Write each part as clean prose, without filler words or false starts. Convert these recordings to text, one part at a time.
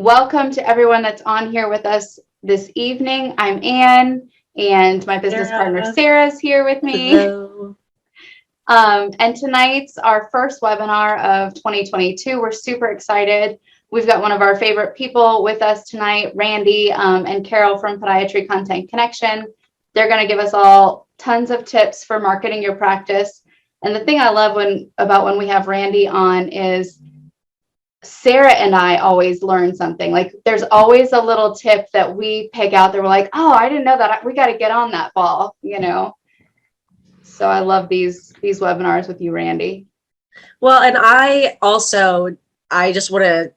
Welcome to everyone that's on here with us this evening. I'm Anne, and my business partner Sarah is here with me. Hello. And tonight's our first webinar of 2022. We're super excited. We've got one of our favorite people with us tonight, Randy and Carol from Podiatry Content Connection. They're going to give us all tons of tips for marketing your practice. And the thing I love about when we have Randy on is Sarah and I always learn something. Like there's always a little tip that we pick out that we're like, oh, I didn't know that. We got to get on that ball, So I love these webinars with you, Randy. Well, and I just want to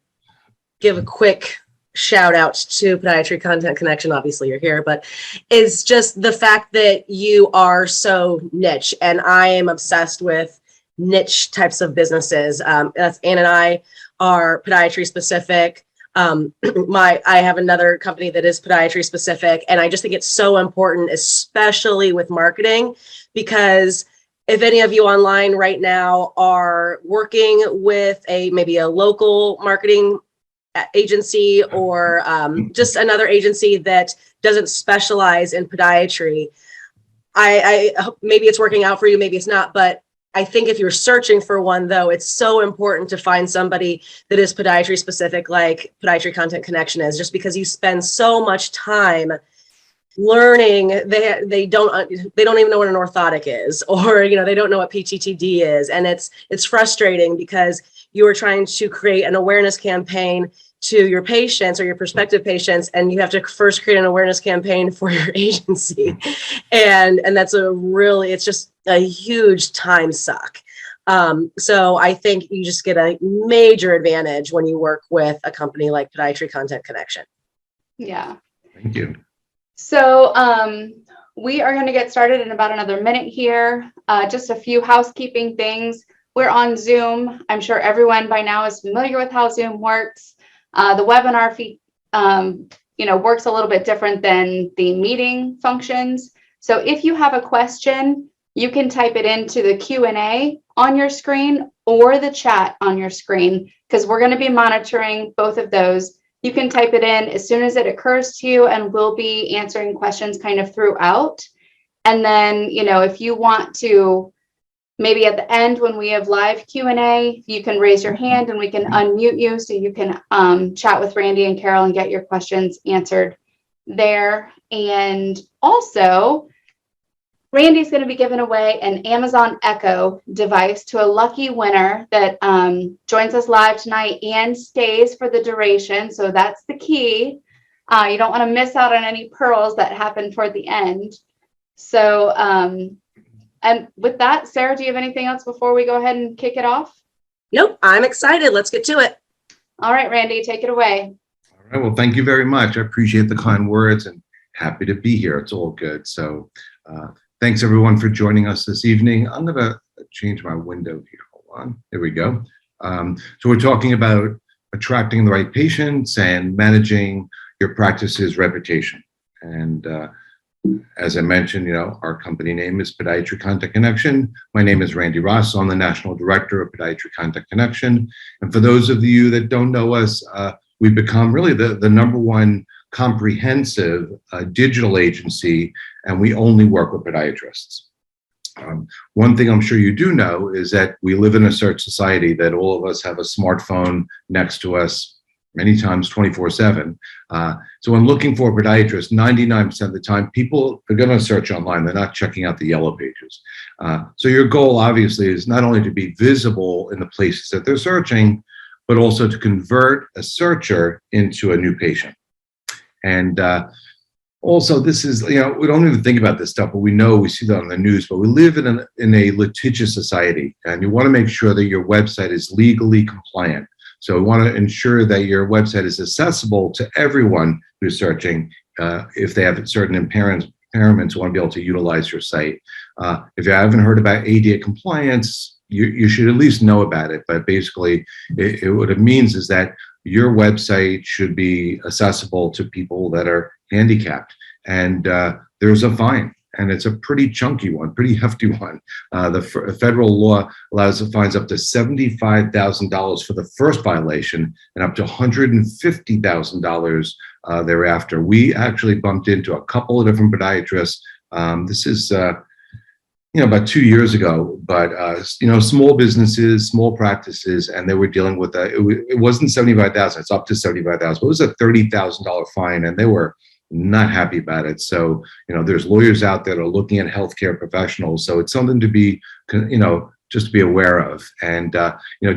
give a quick shout out to Podiatry Content Connection. Obviously you're here, but it's just the fact that you are so niche, and I am obsessed with niche types of businesses. That's Ann and I are podiatry specific. I have another company that is podiatry specific, and I just think it's so important, especially with marketing, because if any of you online right now are working with maybe a local marketing agency or just another agency that doesn't specialize in podiatry, I maybe it's working out for you, maybe it's not, but I think if you're searching for one, though, it's so important to find somebody that is podiatry specific, like Podiatry Content Connection is, just because you spend so much time learning. They don't even know what an orthotic is, or they don't know what PTTD is, and it's frustrating because you are trying to create an awareness campaign to your patients or your prospective patients, and you have to first create an awareness campaign for your agency, and that's it's just a huge time suck. So I think you just get a major advantage when you work with a company like Podiatry Content Connection. Yeah. Thank you. So we are going to get started in about another minute here. Just a few housekeeping things. We're on Zoom. I'm sure everyone by now is familiar with how Zoom works. The webinar feed, works a little bit different than the meeting functions. So if you have a question, you can type it into the Q&A on your screen or the chat on your screen, because we're going to be monitoring both of those. You can type it in as soon as it occurs to you, and we'll be answering questions kind of throughout. And then, if you want to, maybe at the end when we have live Q&A, you can raise your hand and we can unmute you so you can chat with Randy and Carol and get your questions answered there. And also, Randy's going to be giving away an Amazon Echo device to a lucky winner that joins us live tonight and stays for the duration. So that's the key. You don't want to miss out on any pearls that happen toward the end. So, and with that, Sarah, do you have anything else before we go ahead and kick it off? Nope, I'm excited. Let's get to it. All right, Randy, take it away. All right. Well, thank you very much. I appreciate the kind words and happy to be here. It's all good. So thanks everyone for joining us this evening. I'm going to change my window here. Hold on. There we go. So we're talking about attracting the right patients and managing your practice's reputation. And as I mentioned, our company name is Podiatry Content Connection. My name is Randy Ross. I'm the National Director of Podiatry Content Connection. And for those of you that don't know us, we've become really the #1 comprehensive digital agency, and we only work with podiatrists. One thing I'm sure you do know is that we live in a search society, that all of us have a smartphone next to us many times 24/7. So when looking for a podiatrist, 99% of the time, people are going to search online. They're not checking out the yellow pages. So your goal, obviously, is not only to be visible in the places that they're searching, but also to convert a searcher into a new patient. And also, this is, we don't even think about this stuff, but we see that on the news, but we live in a litigious society, and you want to make sure that your website is legally compliant. So we want to ensure that your website is accessible to everyone who's searching. If they have certain impairments, we want to be able to utilize your site. If you haven't heard about ADA compliance, you should at least know about it. But basically, what it means is that your website should be accessible to people that are handicapped. And there's a fine. and it's a pretty chunky one, pretty hefty one. The federal law fines up to $75,000 for the first violation and up to $150,000 thereafter. We actually bumped into a couple of different podiatrists. This is about 2 years ago, but small businesses, small practices, and they were dealing with that. It wasn't 75,000; it's up to 75,000. It was a $30,000 fine, and they were not happy about it. So there's lawyers out there that are looking at healthcare professionals. So it's something to be just to be aware of. And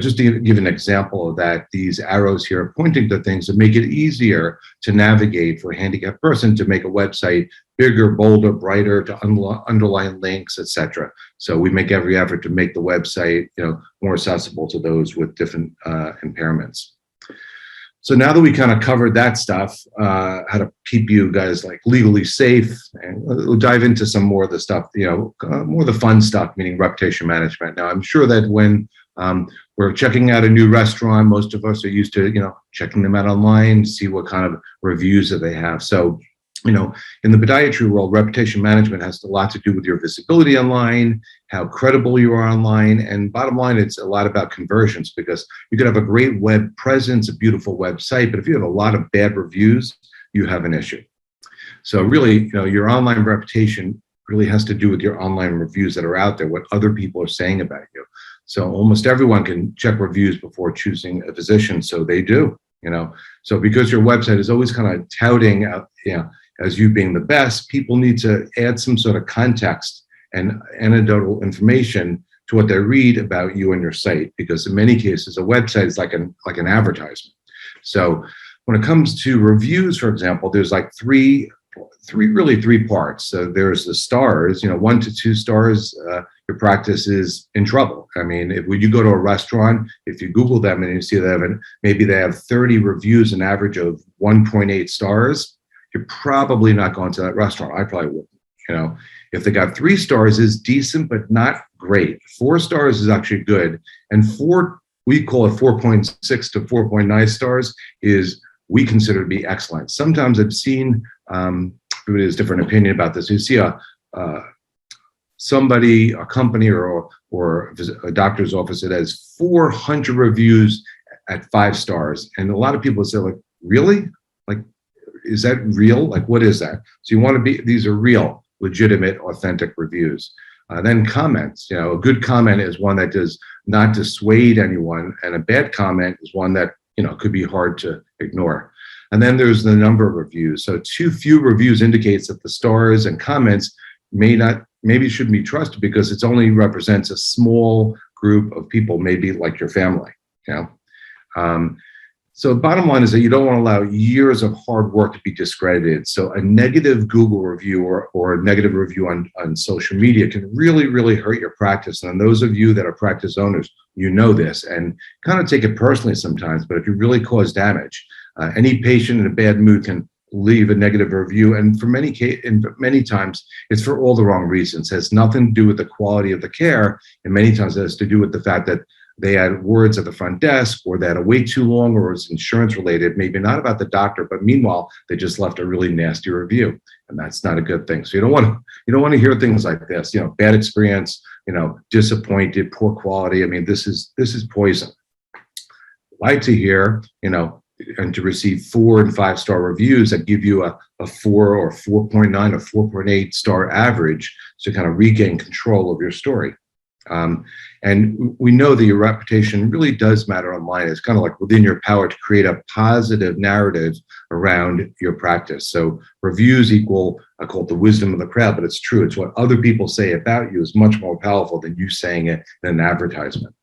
just to give an example of that, these arrows here are pointing to things that make it easier to navigate for a handicapped person to make a website bigger, bolder, brighter, to underline links, etc. So we make every effort to make the website, more accessible to those with different impairments. So now that we kind of covered that stuff, how to keep you guys like legally safe, and we'll dive into some more of the stuff, more of the fun stuff, meaning reputation management. Now, I'm sure that when we're checking out a new restaurant, most of us are used to, checking them out online, see what kind of reviews that they have. So, in the podiatry world, reputation management has a lot to do with your visibility online, how credible you are online, and bottom line, it's a lot about conversions, because you could have a great web presence, a beautiful website, but if you have a lot of bad reviews, you have an issue. So really, your online reputation really has to do with your online reviews that are out there, what other people are saying about you. So almost everyone can check reviews before choosing a physician, so they do. So because your website is always kind of touting, as you being the best, people need to add some sort of context and anecdotal information to what they read about you and your site, because in many cases, a website is like an advertisement. So when it comes to reviews, for example, there's like three parts. So there's the stars, 1 to 2 stars, your practice is in trouble. I mean, when you go to a restaurant, if you Google them and you see maybe they have 30 reviews, an average of 1.8 stars, you're probably not going to that restaurant. I probably wouldn't. If they got 3 stars is decent, but not great. 4 stars is actually good. And we call it 4.6 to 4.9 stars is we consider to be excellent. Sometimes I've seen, everybody has a different opinion about this. You see a company or a doctor's office that has 400 reviews at 5 stars. And a lot of people say, like, really? Like, is that real? Like, what is that? So you want to these are real, legitimate, authentic reviews. Then comments, a good comment is one that does not dissuade anyone. And a bad comment is one that, could be hard to ignore. And then there's the number of reviews. So too few reviews indicates that the stars and comments maybe shouldn't be trusted, because it only represents a small group of people, maybe like your family, So the bottom line is that you don't want to allow years of hard work to be discredited. So a negative Google review or a negative review on social media can really, really hurt your practice. And those of you that are practice owners, this and kind of take it personally sometimes, but if you really cause damage, any patient in a bad mood can leave a negative review. And for many times, it's for all the wrong reasons. It has nothing to do with the quality of the care. And many times it has to do with the fact that they had words at the front desk, or they had to wait too long, or it's insurance related, maybe not about the doctor, but meanwhile, they just left a really nasty review. And that's not a good thing. So you don't want to hear things like this, bad experience, disappointed, poor quality. I mean, this is poison. I'd like to hear, and to receive 4 and 5 star reviews that give you a 4 or 4.9 or 4.8 star average, to kind of regain control of your story. And we know that your reputation really does matter online. It's kind of like within your power to create a positive narrative around your practice. So reviews equal, I call it the wisdom of the crowd, but it's true. It's what other people say about you is much more powerful than you saying it in an advertisement.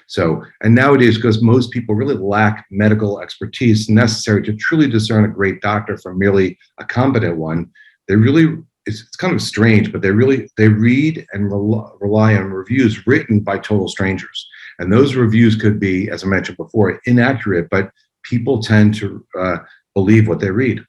So, and nowadays, because most people really lack medical expertise necessary to truly discern a great doctor from merely a competent one, it's kind of strange, but they read and rely on reviews written by total strangers. And those reviews could be, as I mentioned before, inaccurate, but people tend to believe what they read.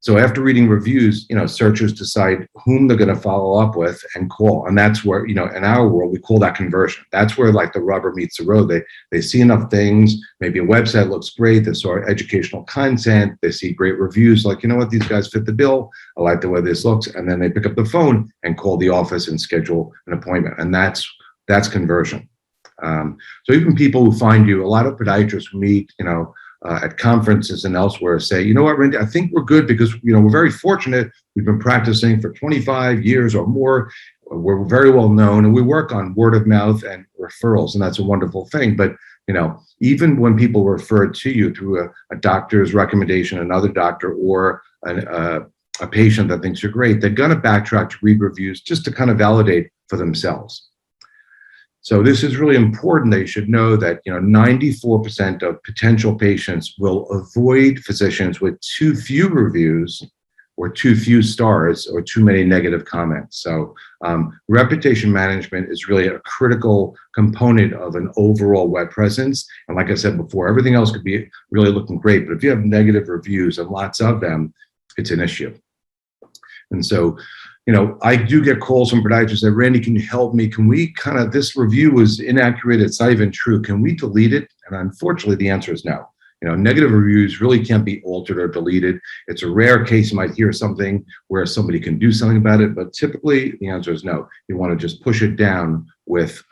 So after reading reviews, searchers decide whom they're going to follow up with and call. And that's where, in our world, we call that conversion. That's where like the rubber meets the road. They see enough things. Maybe a website looks great. They saw educational content. They see great reviews. Like, these guys fit the bill. I like the way this looks. And then they pick up the phone and call the office and schedule an appointment. And that's conversion. So even people who find you, a lot of podiatrists meet, at conferences and elsewhere say, you know what, Randy, I think we're good because, we're very fortunate. We've been practicing for 25 years or more. We're very well known and we work on word of mouth and referrals. And that's a wonderful thing. But, even when people refer to you through a doctor's recommendation, another doctor or a patient that thinks you're great, they're going to backtrack to read reviews just to kind of validate for themselves. So this is really important. They should know that 94% of potential patients will avoid physicians with too few reviews or too few stars or too many negative comments. So reputation management is really a critical component of an overall web presence. And like I said before, everything else could be really looking great, but if you have negative reviews and lots of them, it's an issue. And so I do get calls from podiatrists that, Randy, can you help me? Can we this review is inaccurate. It's not even true. Can we delete it? And unfortunately, the answer is no. Negative reviews really can't be altered or deleted. It's a rare case you might hear something where somebody can do something about it, but typically the answer is no. You want to just push it down with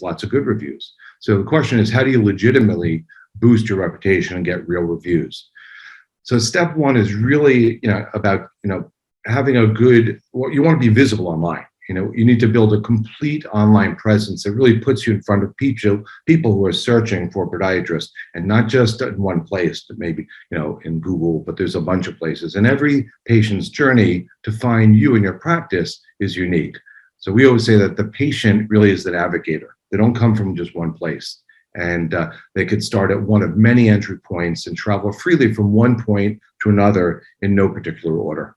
lots of good reviews. So the question is, how do you legitimately boost your reputation and get real reviews? So step one is really about having a good, you want to be visible online. You need to build a complete online presence that really puts you in front of people who are searching for a podiatrist, and not just in one place, but maybe, in Google, but there's a bunch of places. And every patient's journey to find you in your practice is unique. So we always say that the patient really is the navigator. They don't come from just one place. And they could start at one of many entry points and travel freely from one point to another in no particular order.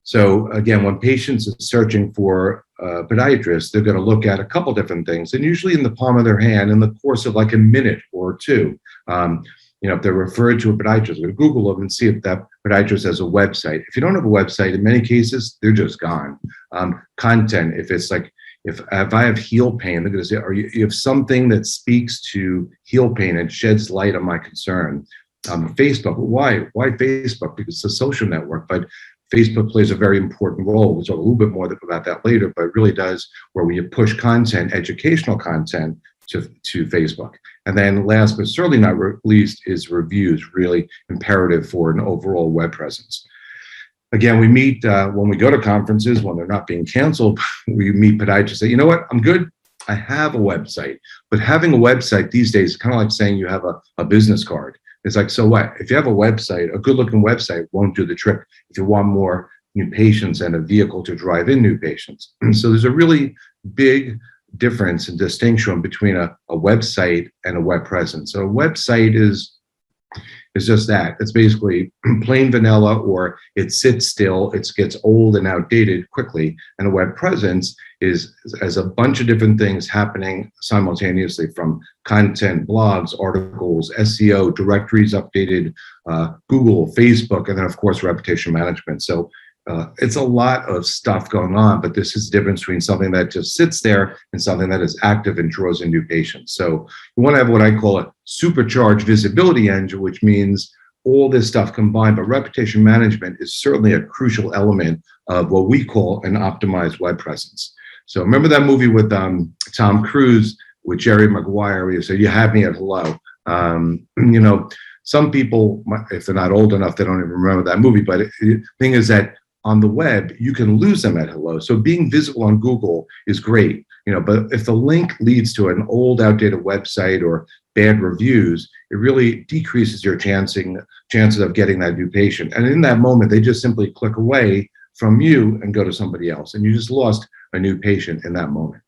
So again, when patients are searching for a podiatrist, they're going to look at a couple different things, and usually in the palm of their hand in the course of like a minute or two. If they're referred to a podiatrist, they're going to Google them and see if that podiatrist has a website. If you don't have a website, in many cases, they're just gone. Content, if it's like, if I have heel pain, they're going to say, you have something that speaks to heel pain and sheds light on my concern. Facebook, why Facebook? Because it's a social network, but Facebook plays a very important role. We'll talk a little bit more about that later, but it really does, where we push content, educational content to Facebook. And then last but certainly not least is reviews, really imperative for an overall web presence. Again, we meet when we go to conferences, when they're not being canceled, we meet podiatrists say, you know what, I'm good. I have a website. But having a website these days is kind of like saying you have a business card. It's like, so what? If you have a website, a good looking website won't do the trick if you want more new patients and a vehicle to drive in new patients. So there's a really big difference and distinction between a website and a web presence. So a website is just that. It's basically plain vanilla, or it sits still, it gets old and outdated quickly. And a web presence has a bunch of different things happening simultaneously, from content, blogs, articles, SEO, directories updated, Google, Facebook, and then of course reputation management. So it's a lot of stuff going on, but this is the difference between something that just sits there and something that is active and draws in new patients. So you want to have what I call a supercharged visibility engine, which means all this stuff combined, but reputation management is certainly a crucial element of what we call an optimized web presence. So remember that movie with Tom Cruise with Jerry Maguire, where you said, you had me at hello. Some people, if they're not old enough, they don't even remember that movie. But the thing is that on the web, you can lose them at hello. So being visible on Google is great, but if the link leads to an old, outdated website or bad reviews, it really decreases your chances of getting that new patient. And in that moment, they just simply click away from you and go to somebody else. And you just lost a new patient in that moment.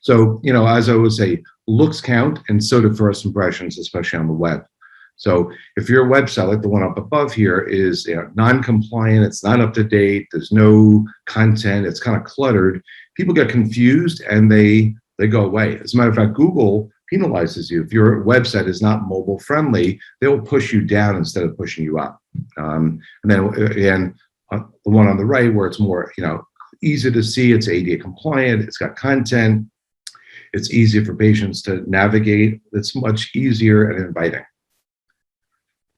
So, as I would say, looks count, and so do first impressions, especially on the web. So if your website, like the one up above here, is non-compliant, it's not up to date, there's no content, it's kind of cluttered, people get confused and they go away. As a matter of fact, Google penalizes you. If your website is not mobile friendly, they will push you down instead of pushing you up. And then again, the one on the right where it's more, easy to see, it's ADA compliant, it's got content, it's easy for patients to navigate, it's much easier and inviting.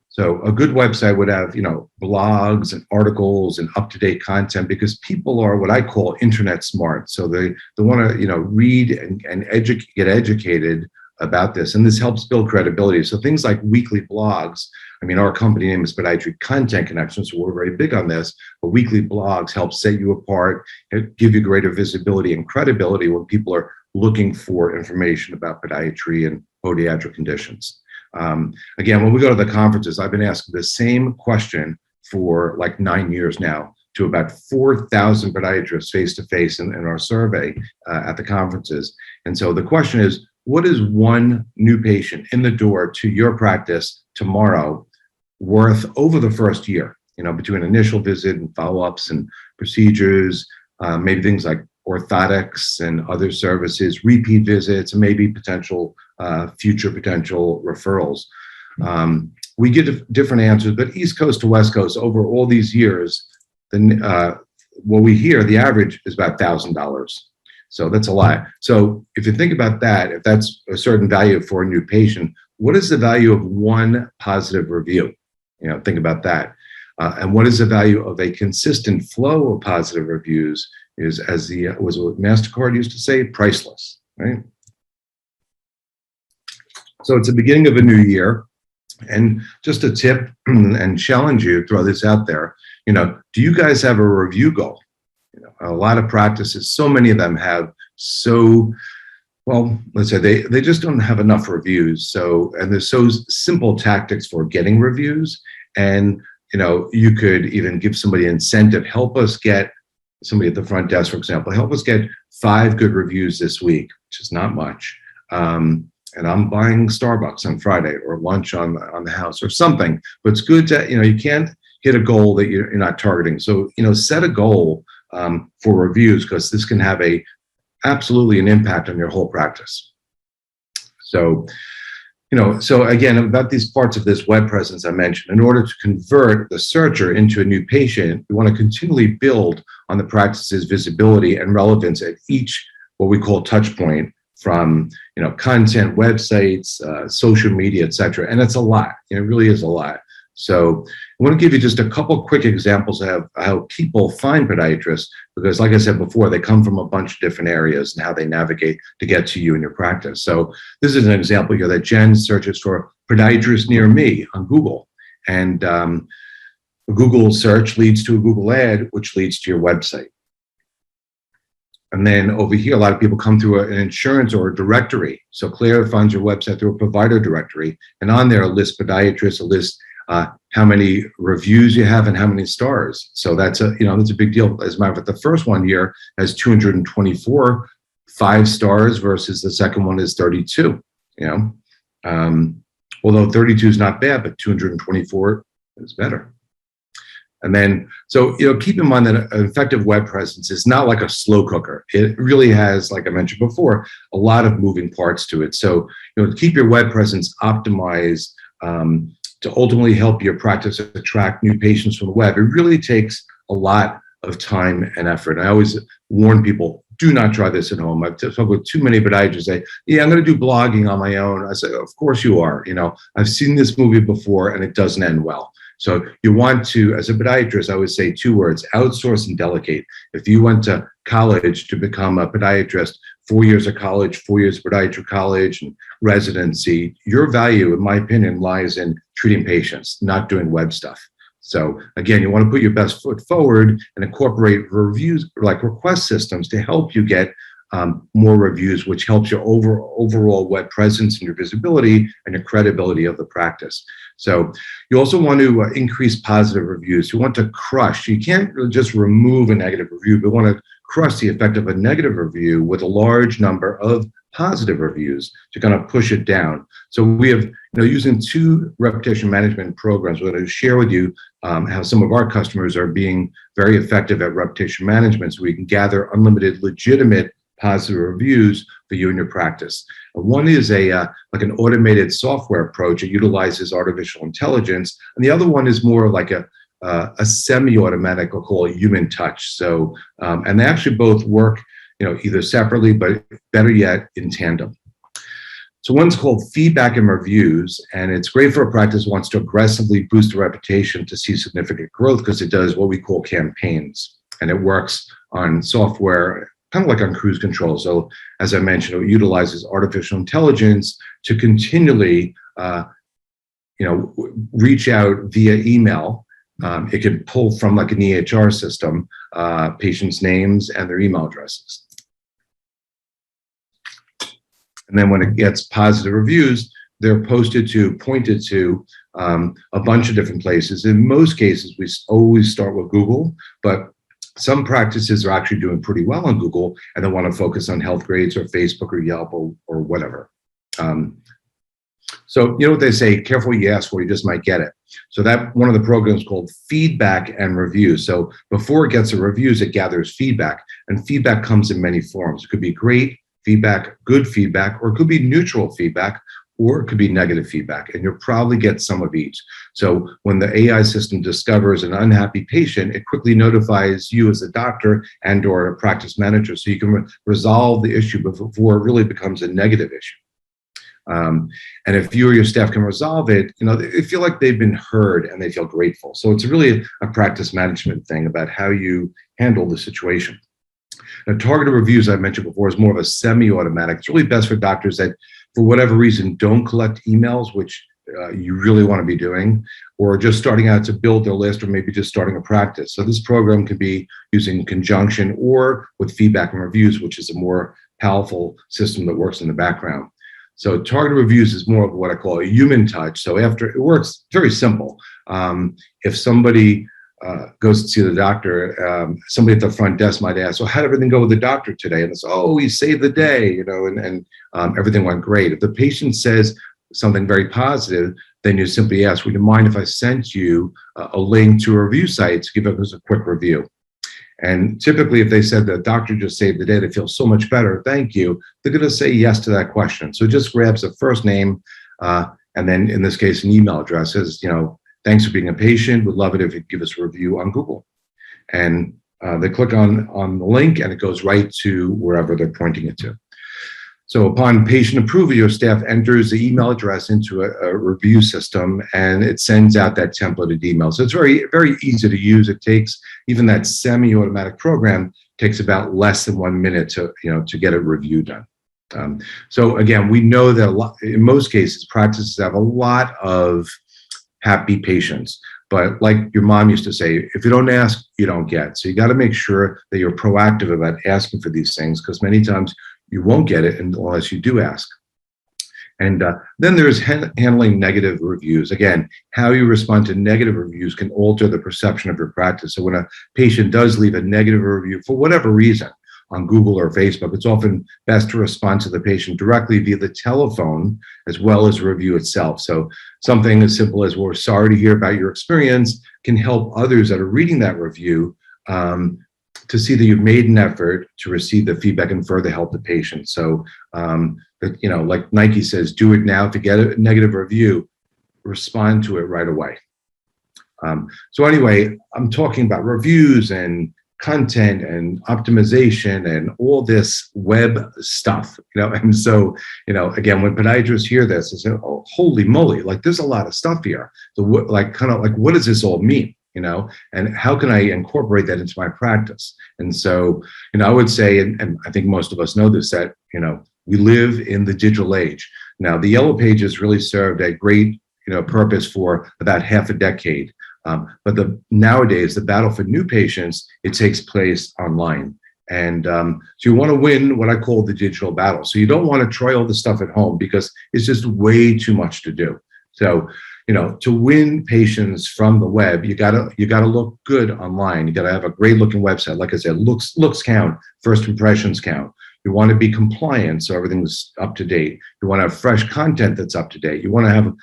So a good website would have, blogs and articles and up-to-date content, because people are what I call internet smart. So they want to, read and get educated about this. And this helps build credibility. So things like weekly blogs, our company name is Podiatry Content Connection, so we're very big on this, but weekly blogs help set you apart, give you greater visibility and credibility when people are looking for information about podiatry and podiatric conditions. Again, when we go to the conferences, I've been asking the same question for like 9 years now to about 4,000 podiatrists face-to-face in our survey at the conferences. And so the question is, what is one new patient in the door to your practice tomorrow worth over the first year, between initial visit and follow-ups and procedures, maybe things like orthotics and other services, repeat visits, and maybe future potential referrals. We get different answers, but East Coast to West Coast over all these years, what we hear, the average is about $1,000. So that's a lot. So if you think about that, if that's a certain value for a new patient, what is the value of one positive review? Think about that. And what is the value of a consistent flow of positive reviews is, as was what MasterCard used to say, priceless, right? So it's the beginning of a new year. And just a tip and challenge you, throw this out there, do you guys have a review goal? A lot of practices, so many of them have let's say they just don't have enough reviews. So, and there's so simple tactics for getting reviews. And, you could even give somebody an incentive, help us get somebody at the front desk, for example, help us get 5 good reviews this week, which is not much. And I'm buying Starbucks on Friday or lunch on the house or something, but it's good to, you can't hit a goal that you're not targeting. So, set a goal for reviews, because this can have absolutely an impact on your whole practice. So, so again, about these parts of this web presence I mentioned, in order to convert the searcher into a new patient, we want to continually build on the practice's visibility and relevance at each, what we call touch point, from, content, websites, social media, et cetera. And it's a lot. It really is a lot. So I want to give you just a couple quick examples of how people find podiatrists, because like I said before, they come from a bunch of different areas and how they navigate to get to you in your practice. So this is an example here that Jen searches for podiatrist near me on Google. And a Google search leads to a Google ad, which leads to your website. And then over here, a lot of people come through an insurance or a directory. So Claire finds your website through a provider directory, and on there, a list podiatrists, a list how many reviews you have and how many stars. So that's a big deal. As a matter of fact, the first one here has 224 5 stars versus the second one is 32. Although 32 is not bad, but 224 is better. And then, so, keep in mind that an effective web presence is not like a slow cooker. It really has, like I mentioned before, a lot of moving parts to it. So, to keep your web presence optimized, to ultimately help your practice attract new patients from the web, it really takes a lot of time and effort. And I always warn people, do not try this at home. I've talked with too many podiatrists say, yeah, I'm going to do blogging on my own. I say, of course you are. I've seen this movie before and it doesn't end well. So you want to, as a podiatrist, I would say 2 words: outsource and delegate. If you went to college to become a podiatrist, 4 years of college, 4 years of podiatry college and residency, your value, in my opinion, lies in treating patients, not doing web stuff. So again, you want to put your best foot forward and incorporate reviews, like request systems, to help you get more reviews, which helps your overall web presence and your visibility and your credibility of the practice. So you also want to increase positive reviews. You want to crush. You can't just remove a negative review, but you want to crush the effect of a negative review with a large number of positive reviews to kind of push it down. So we have, using 2 reputation management programs, we're going to share with you how some of our customers are being very effective at reputation management, so we can gather unlimited, legitimate positive reviews for you and your practice. One is like an automated software approach. It utilizes artificial intelligence, and the other one is more like a semi-automatic, we'll call it human touch. So, and they actually both work, either separately, but better yet, in tandem. So one's called feedback and reviews, and it's great for a practice who wants to aggressively boost the reputation to see significant growth, because it does what we call campaigns, and it works on software, kind of like on cruise control. So as I mentioned, it utilizes artificial intelligence to continually, reach out via email. It can pull from like an EHR system, patients' names and their email addresses. And then when it gets positive reviews, they're pointed to a bunch of different places. In most cases, we always start with Google, but some practices are actually doing pretty well on Google, and they want to focus on Health Grades or Facebook or Yelp or whatever. So you know what they say, careful what you ask for, you just might get it. So that one of the programs called feedback and review. So before it gets the reviews, it gathers feedback, and feedback comes in many forms. It could be great feedback, good feedback, or it could be neutral feedback, or it could be negative feedback, and you'll probably get some of each. So when the AI system discovers an unhappy patient, it quickly notifies you as a doctor and or a practice manager, so you can resolve the issue before it really becomes a negative issue. And if you or your staff can resolve it, they feel like they've been heard and they feel grateful. So it's really a practice management thing about how you handle the situation. Now, targeted reviews, I mentioned before, is more of a semi-automatic. It's really best for doctors that, for whatever reason, don't collect emails, which you really want to be doing, or just starting out to build their list, or maybe just starting a practice. So this program can be used in conjunction or with feedback and reviews, which is a more powerful system that works in the background. So targeted reviews is more of what I call a human touch. So after it works, very simple. If somebody goes to see the doctor, somebody at the front desk might ask, well, how did everything go with the doctor today? And it's, oh, he saved the day, and everything went great. If the patient says something very positive, then you simply ask, would you mind if I sent you a link to a review site to give us a quick review? And typically, if they said the doctor just saved the day, they feel so much better, thank you, they're going to say yes to that question. So it just grabs the first name, and then in this case, an email address. Says, thanks for being a patient. Would love it if you'd give us a review on Google. And they click on the link, and it goes right to wherever they're pointing it to. So upon patient approval, your staff enters the email address into a review system, and it sends out that templated email. So it's very, very easy to use. It takes, even that semi-automatic program takes about less than 1 minute to get a review done. So again, we know that in most cases, practices have a lot of happy patients. But like your mom used to say, if you don't ask, you don't get. So you got to make sure that you're proactive about asking for these things, because many times you won't get it unless you do ask. And then there's handling negative reviews. Again, how you respond to negative reviews can alter the perception of your practice. So when a patient does leave a negative review for whatever reason on Google or Facebook, it's often best to respond to the patient directly via the telephone as well as review itself. So something as simple as, we're sorry to hear about your experience, can help others that are reading that review to see that you've made an effort to receive the feedback and further help the patient. So, like Nike says, do it now. If you get a negative review, respond to it right away. So anyway, I'm talking about reviews and content and optimization and all this web stuff, and so, again, when podiatrists hear this, they say, oh, holy moly, like there's a lot of stuff here. So what does this all mean? And how can I incorporate that into my practice? And so, I would say, and I think most of us know this, that, we live in the digital age. Now, the Yellow Pages really served a great, purpose for about half a decade. But nowadays, the battle for new patients, it takes place online. And so you want to win what I call the digital battle. So you don't want to try all the stuff at home because it's just way too much to do. So, to win patients from the web, you gotta look good online. You gotta have a great looking website. Like I said, looks count, first impressions count. You want to be compliant, so everything's up to date. You want to have fresh content that's up to date. You want to have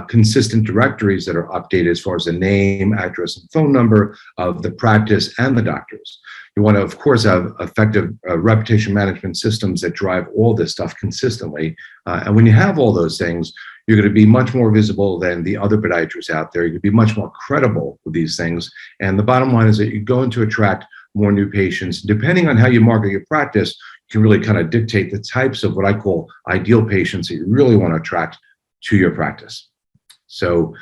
consistent directories that are updated as far as the name, address, and phone number of the practice and the doctors. You want to, of course, have effective reputation management systems that drive all this stuff consistently. And when you have all those things, you're going to be much more visible than the other podiatrists out there. You're going to be much more credible with these things. And the bottom line is that you're going to attract more new patients. Depending on how you market your practice, you can really kind of dictate the types of what I call ideal patients that you really want to attract to your practice. So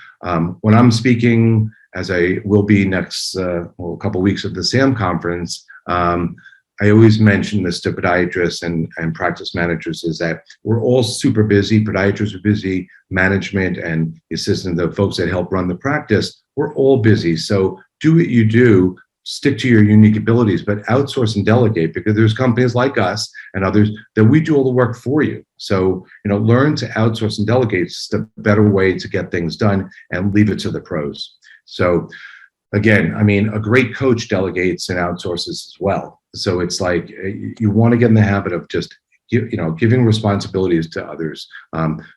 when I'm speaking, as I will be next a couple of weeks at the SAM conference, I always mention this to podiatrists and practice managers, is that we're all super busy. Podiatrists are busy, management and the assistant, the folks that help run the practice, we're all busy. So do what you do, stick to your unique abilities, but outsource and delegate, because there's companies like us and others that we do all the work for you. So, learn to outsource and delegate. It's the better way to get things done and leave it to the pros. So again, a great coach delegates and outsources as well. So it's like you want to get in the habit of just giving responsibilities to others.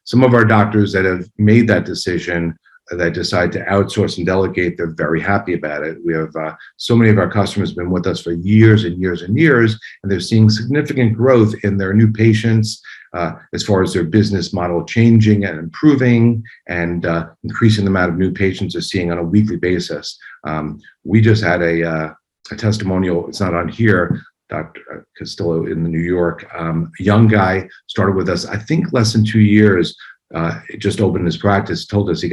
Some of our doctors that have made that decision, that decide to outsource and delegate, they're very happy about it. We have so many of our customers have been with us for years and years and years, and they're seeing significant growth in their new patients as far as their business model changing and improving, and increasing the amount of new patients they're seeing on a weekly basis. We just had a testimonial, it's not on here, Dr. Castillo in New York, a young guy started with us, I think less than 2 years, just opened his practice, told us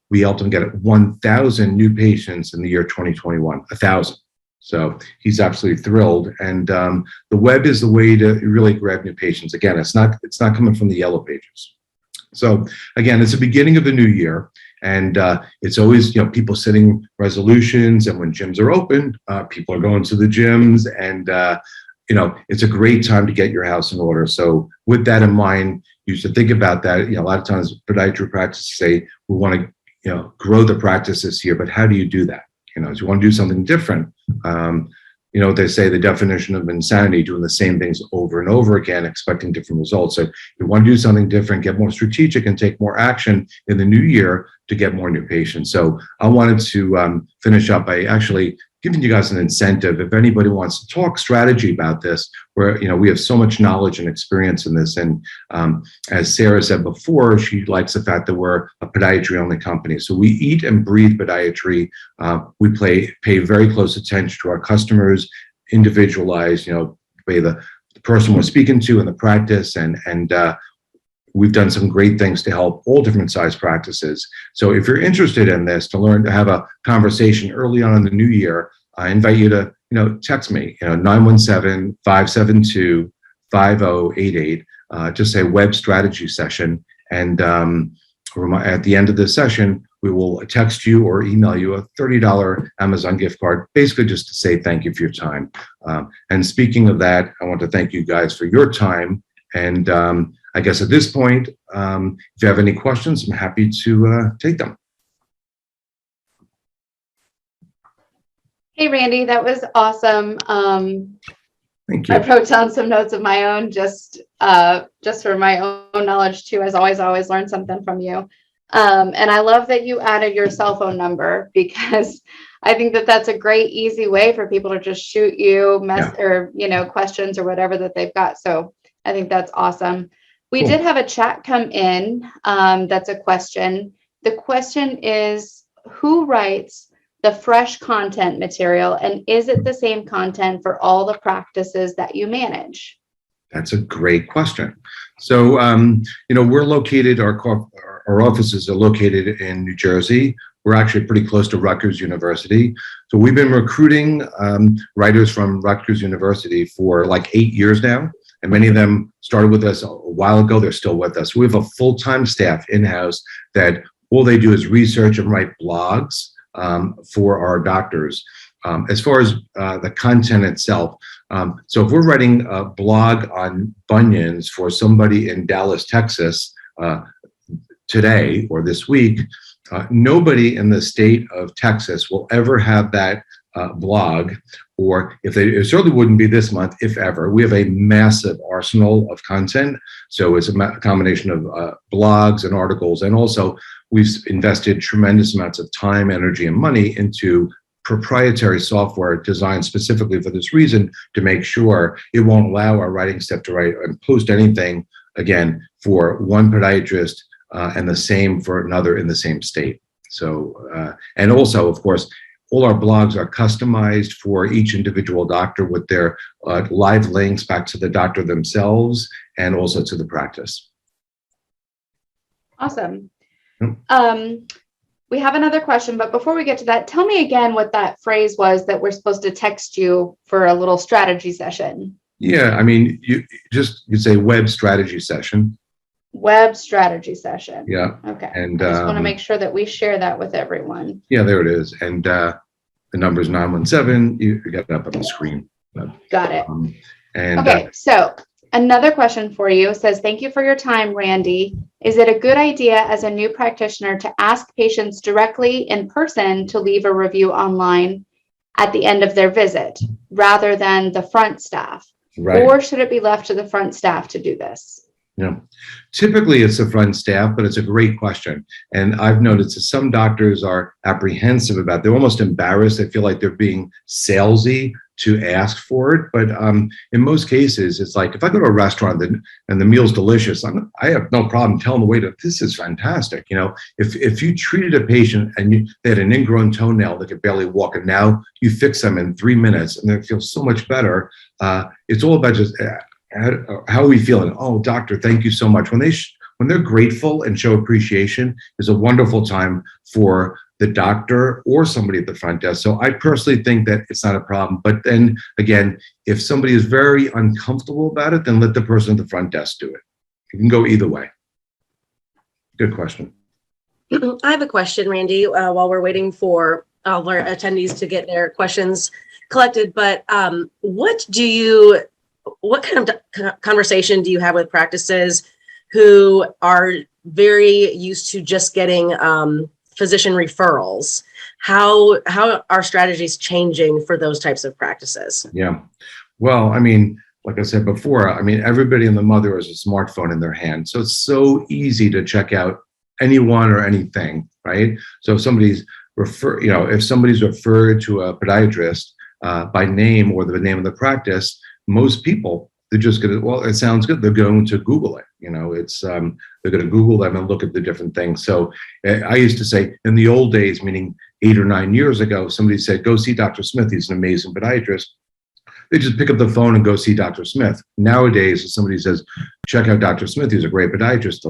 we helped him get 1,000 new patients in the year 2021, 1,000. So he's absolutely thrilled. And the web is the way to really grab new patients. Again, it's not coming from the yellow pages. So again, it's the beginning of the new year. And it's always, people setting resolutions. And when gyms are open, people are going to the gyms. And, it's a great time to get your house in order. So with that in mind, you should think about that. A lot of times podiatry practices say, we want to, grow the practice this year, but how do you do that? Do you want to do something different? They say the definition of insanity, doing the same things over and over again, expecting different results. So you want to do something different, get more strategic, and take more action in the new year to get more new patients. So I wanted to finish up by actually giving you guys an incentive. If anybody wants to talk strategy about this, where we have so much knowledge and experience in this, and as Sarah said before, she likes the fact that we're a podiatry-only company. So we eat and breathe podiatry. We pay very close attention to our customers, individualized, the way the person we're speaking to in the practice, and we've done some great things to help all different size practices. So if you're interested in this, to learn to have a conversation early on in the new year, I invite you to, text me, 917-572-5088. Just say web strategy session. And at the end of the session, we will text you or email you a $30 Amazon gift card, basically just to say thank you for your time. And speaking of that, I want to thank you guys for your time. And I guess at this point, if you have any questions, I'm happy to take them. Hey, Randy, that was awesome. Thank you. I wrote down some notes of my own, just for my own knowledge too. As always, I always learn something from you. And I love that you added your cell phone number, because I think that that's a great, easy way for people to just shoot you questions or whatever that they've got. So I think that's awesome. We did have a chat come in. That's a question. The question is, who writes the fresh content material, and is it the same content for all the practices that you manage? That's a great question. So, we're located, our offices are located in New Jersey. We're actually pretty close to Rutgers University. So we've been recruiting writers from Rutgers University for like 8 years now. And many of them started with us a while ago. They're still with us. We have a full-time staff in-house that all they do is research and write blogs for our doctors. As far as the content itself, so if we're writing a blog on bunions for somebody in Dallas, Texas, today or this week, nobody in the state of Texas will ever have that blog, or if they, it certainly wouldn't be this month, if ever. We have a massive arsenal of content. So it's a combination of blogs and articles. And also we've invested tremendous amounts of time, energy, and money into proprietary software designed specifically for this reason, to make sure it won't allow our writing staff to write and post anything, again, for one podiatrist and the same for another in the same state. So, and also, of course, all our blogs are customized for each individual doctor with their live links back to the doctor themselves and also to the practice. Awesome. Yep. We have another question, but before we get to that, tell me again what that phrase was that we're supposed to text you for a little strategy session. Yeah, I mean, you say web strategy session. Web strategy session. Yeah. Okay. And I just want to make sure that we share that with everyone. Yeah, there it is. And the number is 917. You got it up on the screen. Got it. And okay, so another question for you says, thank you for your time, Randy. Is it a good idea as a new practitioner to ask patients directly in person to leave a review online at the end of their visit rather than the front staff? right. Or should it be left to the front staff to do this? Yeah, typically it's the front staff, but it's a great question. And I've noticed that some doctors are apprehensive about it. They're almost embarrassed. They feel like they're being salesy to ask for it. But in most cases, it's like if I go to a restaurant and the meal's delicious, I have no problem telling the waiter, this is fantastic. You know, if you treated a patient and they had an ingrown toenail, they could barely walk, and now you fix them in 3 minutes and they feel so much better. It's all about just how are we feeling? Oh, doctor, thank you so much. When they're grateful and show appreciation, is a wonderful time for the doctor or somebody at the front desk. So I personally think that it's not a problem. But then again, if somebody is very uncomfortable about it, then let the person at the front desk do it. You can go either way. Good question. I have a question, Randy, while we're waiting for all our attendees to get their questions collected. But what kind of conversation do you have with practices who are very used to just getting physician referrals? How are strategies changing for those types of practices? Yeah. Well, I mean, like I said before, I mean, everybody and the mother has a smartphone in their hand. So it's so easy to check out anyone or anything, right? So if somebody's if somebody's referred to a podiatrist by name or the name of the practice, most people, they're just going to, well, it sounds good. They're going to Google it. You know, it's, they're going to Google them and look at the different things. So I used to say in the old days, meaning 8 or 9 years ago, somebody said, go see Dr. Smith. He's an amazing podiatrist. They just pick up the phone and go see Dr. Smith. Nowadays, if somebody says, check out Dr. Smith, he's a great podiatrist,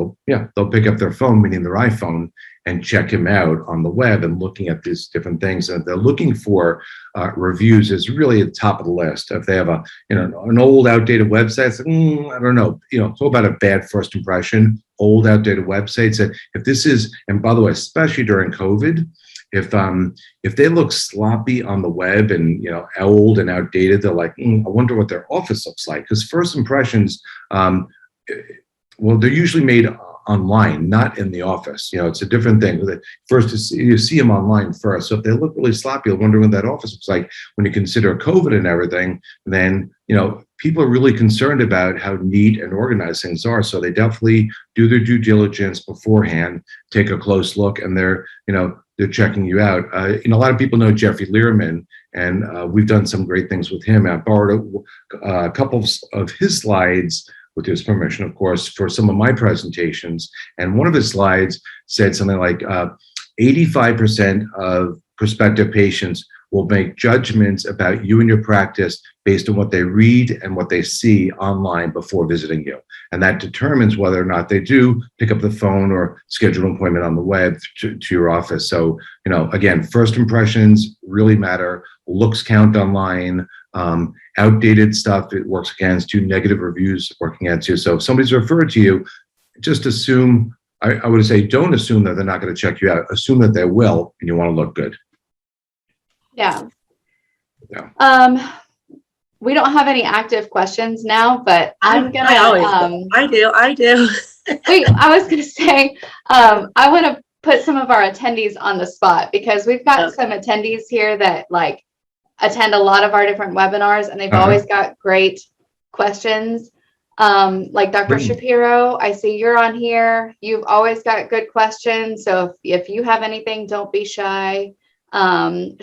they'll pick up their phone, meaning their iPhone, and check him out on the web and looking at these different things. And they're looking for reviews is really at the top of the list. If they have an old, outdated website, it's like, I don't know, it's all about a bad first impression. Old, outdated websites. That if this is, and by the way, especially during COVID, if they look sloppy on the web and old and outdated, they're like, I wonder what their office looks like. Because first impressions, well, they're usually made online, not in the office. It's a different thing. First, you see them online first. So if they look really sloppy, you'll wonder what that office looks like. When you consider COVID and everything, then people are really concerned about how neat and organized things are. So they definitely do their due diligence beforehand, take a close look, and they're checking you out. A lot of people know Jeffrey Learman, and we've done some great things with him. I borrowed a couple of his slides, with his permission, of course, for some of my presentations. And one of his slides said something like 85% of prospective patients will make judgments about you and your practice based on what they read and what they see online before visiting you. And that determines whether or not they do pick up the phone or schedule an appointment on the web to your office. So, again, first impressions really matter. Looks count online. Outdated stuff, it works against you. Negative reviews working against you. So if somebody's referred to you, just assume, I would say, don't assume that they're not going to check you out. Assume that they will, and you want to look good. Yeah. We don't have any active questions now, but I'm gonna. I do. Wait, I was gonna say, I want to put some of our attendees on the spot because we've got some attendees here that attend a lot of our different webinars, and they've always got great questions. Like Dr. Shapiro, I see you're on here. You've always got good questions. So if you have anything, don't be shy. Sheldon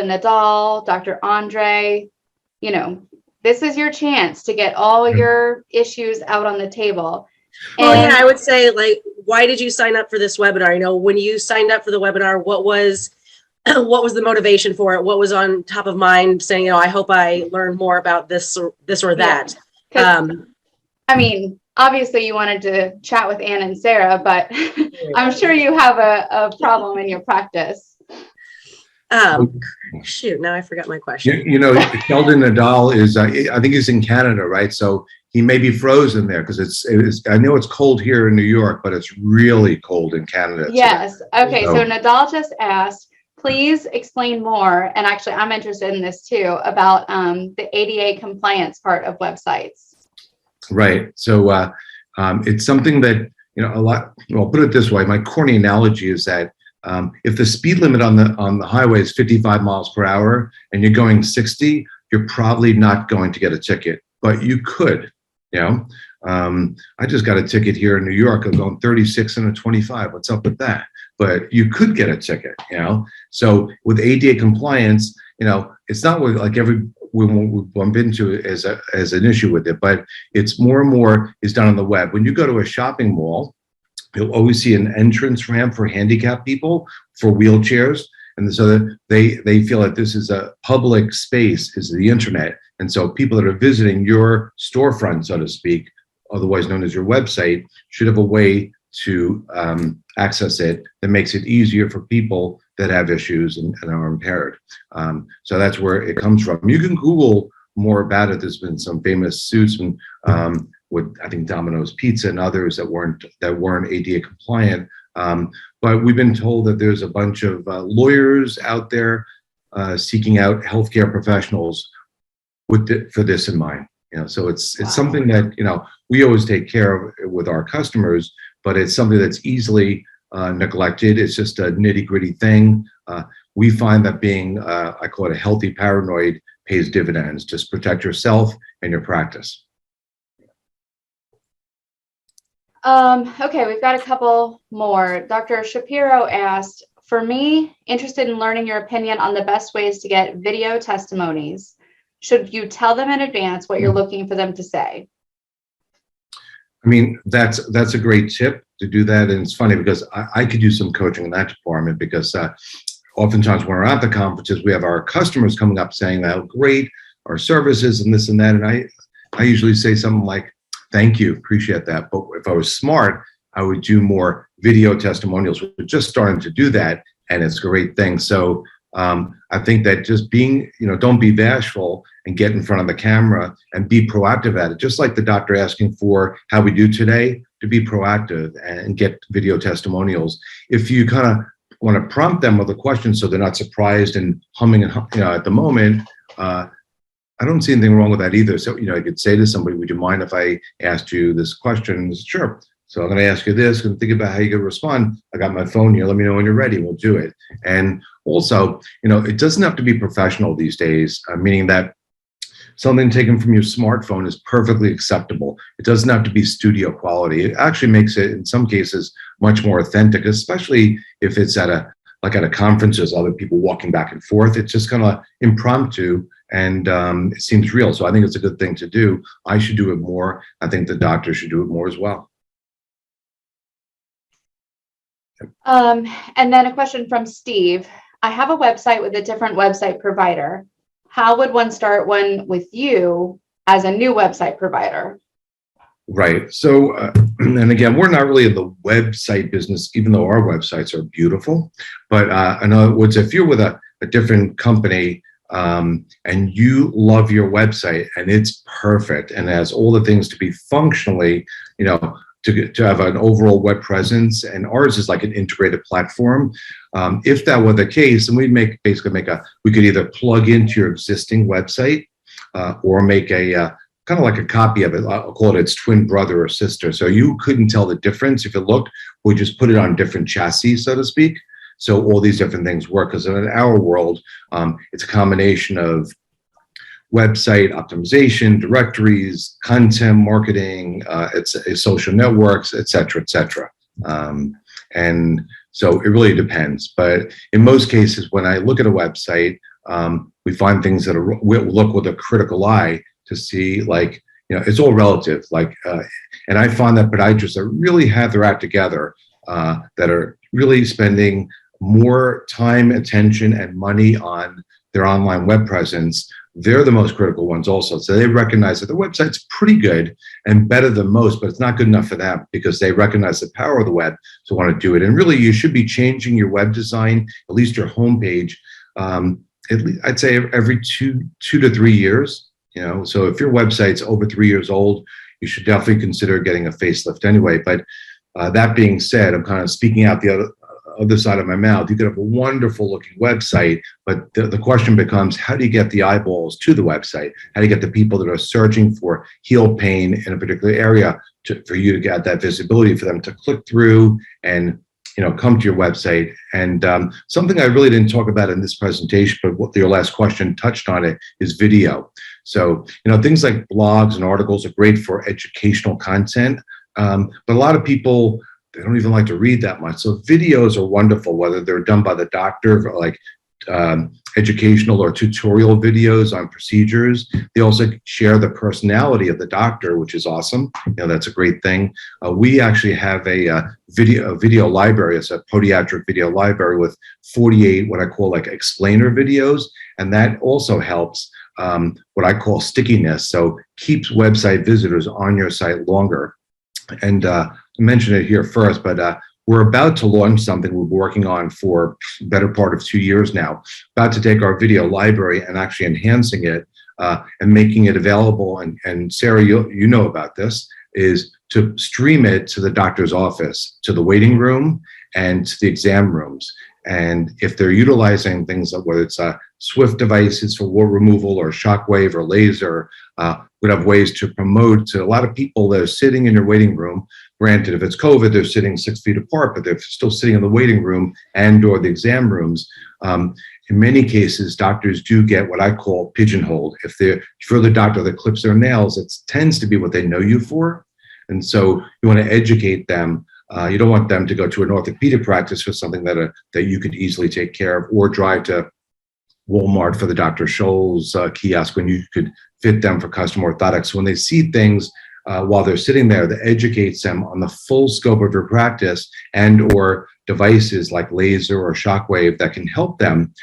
Nadal, Dr. Andre, you know, this is your chance to get all your issues out on the table. Well, yeah, I would say, like, why did you sign up for this webinar? You know, when you signed up for the webinar, what was the motivation for it? What was on top of mind, saying, you know, I hope I learn more about this or that? Yeah. I mean, obviously you wanted to chat with Ann and Sarah, but I'm sure you have a problem in your practice. Shoot, now I forgot my question. You know, Sheldon Nadal is, I think he's in Canada, right? So he may be frozen there because I know it's cold here in New York, but it's really cold in Canada. Yes. Okay. So Nadal just asked, please explain more. And actually, I'm interested in this too, about the ADA compliance part of websites. Right. So it's something that, you know, well, I'll put it this way. My corny analogy is that if the speed limit on the highway is 55 miles per hour and you're going 60, you're probably not going to get a ticket, but you could, you know. I just got a ticket here in New York. I'm going 36 and a 25. What's up with that? But you could get a ticket, you know. So with ADA compliance, you know, it's not like we bump into it as an issue with it, but it's more and more is done on the web. When you go to a shopping mall, you'll always see an entrance ramp for handicapped people, for wheelchairs. And so that they feel that this is a public space, is the internet. And so people that are visiting your storefront, so to speak, otherwise known as your website, should have a way to access it that makes it easier for people that have issues and are impaired. So that's where it comes from. You can Google more about it. There's been some famous suits with, I think, Domino's Pizza and others that weren't ADA compliant. But we've been told that there's a bunch of lawyers out there seeking out healthcare professionals for this in mind. You know, so it's something that, you know, we always take care of with our customers, but it's something that's easily neglected. It's just a nitty-gritty thing. We find that being, I call it a healthy paranoid, pays dividends. Just protect yourself and your practice. Okay, we've got a couple more. Dr. Shapiro asked, for me, interested in learning your opinion on the best ways to get video testimonies. Should you tell them in advance what you're looking for them to say? I mean, that's a great tip to do that. And it's funny because I could do some coaching in that department, because oftentimes when we're at the conferences, we have our customers coming up saying that, oh, great, our services and this and that. And I usually say something like, thank you, appreciate that. But if I was smart, I would do more video testimonials. We're just starting to do that, and it's a great thing. So I think that just being, you know, don't be bashful and get in front of the camera and be proactive at it. Just like the doctor asking for how we do today, to be proactive and get video testimonials. If you kind of want to prompt them with a question so they're not surprised and humming and, you know, at the moment, I don't see anything wrong with that either. So, you know, I could say to somebody, would you mind if I asked you this question? Sure. So I'm going to ask you this and think about how you're going to respond. I got my phone here. Let me know when you're ready. We'll do it. And also, you know, it doesn't have to be professional these days, meaning that something taken from your smartphone is perfectly acceptable. It doesn't have to be studio quality. It actually makes it, in some cases, much more authentic, especially if it's at a conferences, other people walking back and forth. It's just kind of impromptu, and it seems real. So I think it's a good thing to do. I should do it more. I think the doctor should do it more as well. And then a question from Steve. I have a website with a different website provider. How would one start one with you as a new website provider? Right. So, and again, we're not really in the website business, even though our websites are beautiful. But in other words, if you're with a different company and you love your website and it's perfect and has all the things to be functionally, you know, to have an overall web presence, and ours is like an integrated platform. If that were the case, then we'd we could either plug into your existing website or make a kind of like a copy of it. I'll call it its twin brother or sister. So you couldn't tell the difference if it looked. We just put it on different chassis, so to speak. so all these different things work. Because in our world, it's a combination of website optimization, directories, content marketing, it's social networks, et cetera, et cetera. And so it really depends. But in most cases, when I look at a website, we find things that we look with a critical eye to see, like, it's all relative. Like, and I find that podiatrists that really have their act together, that are really spending more time, attention, and money on their online web presence, they're the most critical ones also. So they recognize that the website's pretty good and better than most, but it's not good enough for them because they recognize the power of the web to want to do it. And really, you should be changing your web design, at least your homepage, I'd say every two to 3 years. So if your website's over 3 years old, you should definitely consider getting a facelift anyway. But that being said, I'm kind of speaking out the other side of my mouth. You could have a wonderful looking website, but the question becomes, how do you get the eyeballs to the website? How do you get the people that are searching for heel pain in a particular area for you to get that visibility for them to click through and come to your website? And something I really didn't talk about in this presentation, but what your last question touched on it, is video. So, things like blogs and articles are great for educational content, but a lot of people, they don't even like to read that much. So videos are wonderful, whether they're done by the doctor, like educational or tutorial videos on procedures. They also share the personality of the doctor, which is awesome. That's a great thing. We actually have a video library. It's a podiatric video library with 48 what I call like explainer videos, and that also helps what I call stickiness. So keeps website visitors on your site longer. And I mentioned it here first, but we're about to launch something we've been working on for the better part of 2 years now, about to take our video library and actually enhancing it and making it available. And Sarah, you know about this, is to stream it to the doctor's office, to the waiting room, and to the exam rooms. And if they're utilizing things like whether it's Swift devices for wart removal or shockwave or laser, would have ways to promote to a lot of people that are sitting in your waiting room. Granted, if it's COVID, they're sitting 6 feet apart, but they're still sitting in the waiting room and or the exam rooms. In many cases, doctors do get what I call pigeonholed. If you're the doctor that clips their nails, it tends to be what they know you for. And so you want to educate them. You don't want them to go to an orthopedic practice for something that you could easily take care of, or drive to Walmart for the Dr. Scholl's kiosk when you could fit them for custom orthotics. So when they see things while they're sitting there, that educates them on the full scope of your practice and or devices like laser or shockwave that can help them,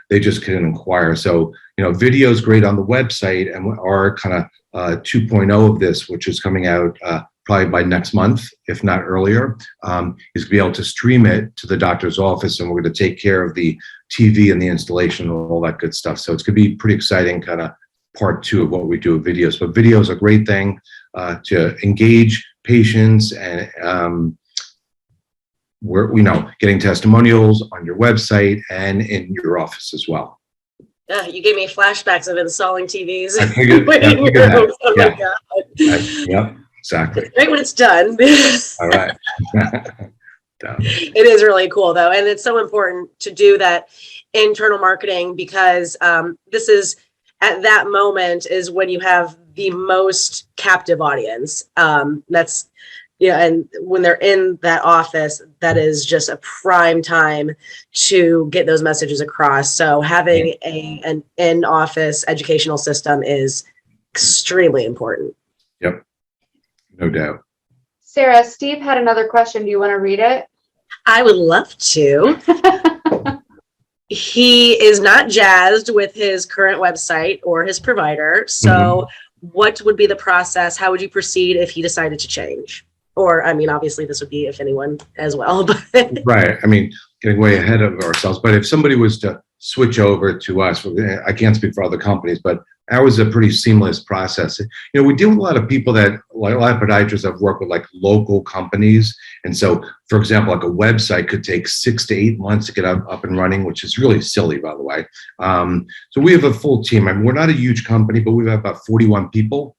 they just can inquire. So, video is great on the website, and our kind of 2.0 of this, which is coming out probably by next month, if not earlier, is to be able to stream it to the doctor's office, and we're going to take care of the TV and the installation and all that good stuff. So it's going to be pretty exciting, kind of part 2 of what we do with videos. But video is a great thing to engage patients, and we're getting testimonials on your website and in your office as well. Yeah, you gave me flashbacks of installing TVs. I figured that. Oh Yeah. my God. Yep, exactly. It's great when it's done. All right. It is really cool though. And it's so important to do that internal marketing, because this is at that moment is when you have the most captive audience. That's, and when they're in that office, that is just a prime time to get those messages across. So having an in-office educational system is extremely important. Yep, no doubt. Sarah, Steve had another question. Do you want to read it? I would love to. He is not jazzed with his current website or his provider. So what would be the process? How would you proceed if he decided to change? Or, I mean, obviously this would be if anyone as well. But Right. I mean, getting way ahead of ourselves. But if somebody was to switch over to us, I can't speak for other companies, but ours is a pretty seamless process. We deal with a lot of people that, like a lot of podiatrists have worked with like local companies. And so, for example, like a website could take 6 to 8 months to get up and running, which is really silly, by the way. So we have a full team. I mean, we're not a huge company, but we have about 41 people.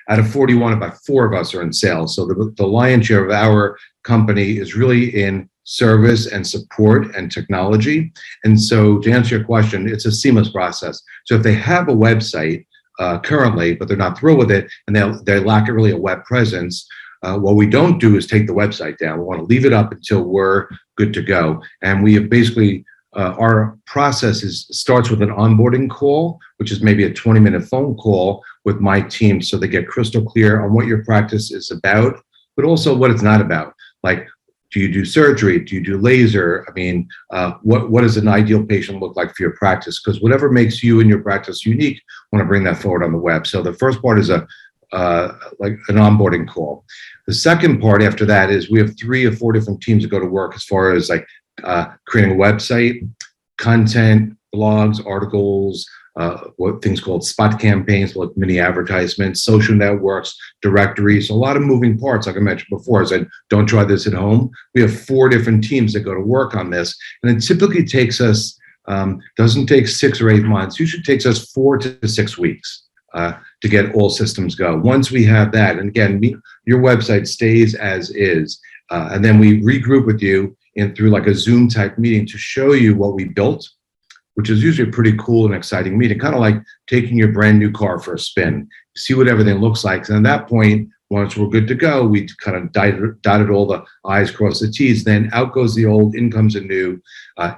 Out of 41, about 4 of us are in sales. So the lion's share of our company is really in service and support and technology. And so to answer your question, it's a seamless process. So if they have a website currently, but they're not thrilled with it, and they lack really a web presence, what we don't do is take the website down. We want to leave it up until we're good to go. And we have basically, our process starts with an onboarding call, which is maybe a 20-minute phone call with my team, so they get crystal clear on what your practice is about, but also what it's not about. Like, do you do surgery? Do you do laser? I mean, what does an ideal patient look like for your practice? Because whatever makes you and your practice unique, I want to bring that forward on the web. So the first part is like an onboarding call. The second part after that is we have 3 or 4 different teams that go to work as far as like creating a website, content, blogs, articles, what things called spot campaigns, like mini advertisements, social networks, directories, a lot of moving parts. Like I mentioned before, I said, don't try this at home. We have 4 different teams that go to work on this. And it typically takes us, doesn't take 6 or 8 months. Usually takes us 4 to 6 weeks to get all systems go. Once we have that, and again, your website stays as is. And then we regroup with you through like a Zoom type meeting to show you what we built, which is usually a pretty cool and exciting meeting, kind of like taking your brand new car for a spin, see what everything looks like. And at that point, once we're good to go, we kind of dotted all the I's, crossed the T's, then out goes the old, in comes the new.